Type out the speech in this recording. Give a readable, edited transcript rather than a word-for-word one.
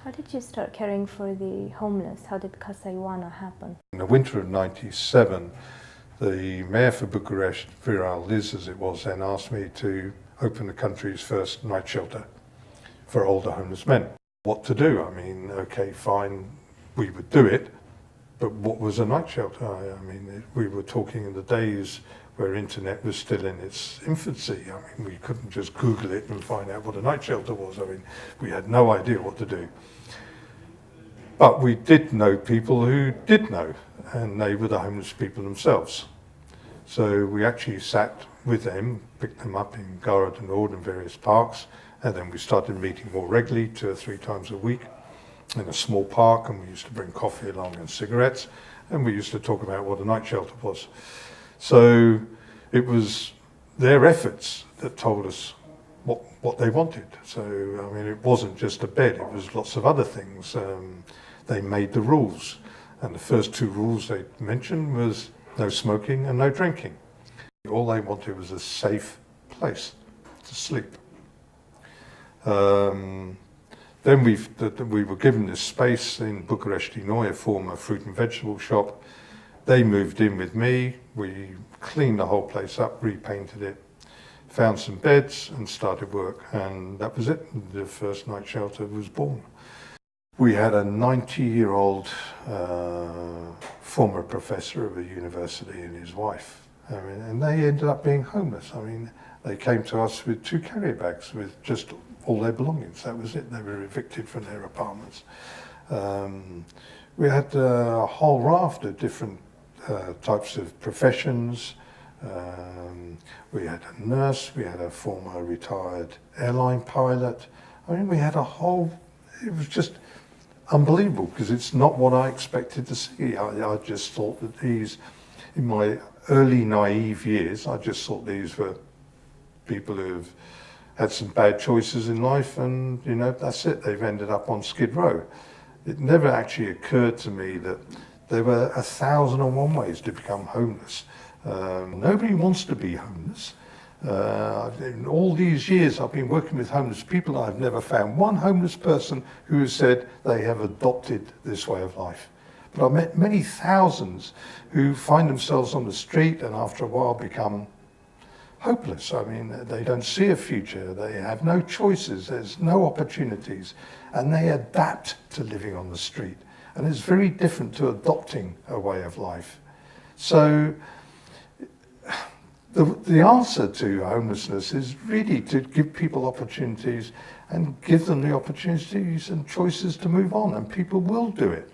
How did you start caring for the homeless? How did Casa Ioana happen? In the winter of '97, the mayor for Bucharest, Viral Liz as it was then, asked me to open the country's first night shelter for older homeless men. What to do? I mean, okay, fine, we would do it, but what was a night shelter? I mean, we were talking in the days where internet was still in its infancy. I mean, we couldn't just Google it and find out what a night shelter was. I mean, we had no idea what to do. But we did know people who did know, and they were the homeless people themselves. So we actually sat with them, picked them up in Gare du Nord and various parks, and then we started meeting more regularly, 2 or 3 times a week in a small park, and we used to bring coffee along and cigarettes, and we used to talk about what a night shelter was. So it was their efforts that told us what they wanted. So, I mean, it wasn't just a bed, it was lots of other things. They made the rules, and the first 2 rules they mentioned was no smoking and no drinking. All they wanted was a safe place to sleep. Then we were given this space in Bucharesti Noi, a former fruit and vegetable shop. They moved in with me, we cleaned the whole place up, repainted it, found some beds and started work, and that was it. The first night shelter was born. We had a 90-year-old former professor of a university and his wife. I mean, and they ended up being homeless. I mean, they came to us with 2 carrier bags with just all their belongings. That was it. They were evicted from their apartments. We had a whole raft of different types of professions. We had a nurse, we had a former retired airline pilot. I mean, we had a whole, it was just unbelievable because it's not what I expected to see. I just thought that these, in my early naive years, I just thought these were people who've had some bad choices in life and, you know, that's it, they've ended up on Skid Row. It never actually occurred to me that there were 1,001 ways to become homeless. Nobody wants to be homeless. In all these years I've been working with homeless people, I've never found one homeless person who has said they have adopted this way of life. But I've met many thousands who find themselves on the street and after a while become hopeless. I mean, they don't see a future, they have no choices, there's no opportunities, and they adapt to living on the street. And it's very different to adopting a way of life. So the answer to homelessness is really to give people opportunities and give them the opportunities and choices to move on, and people will do it.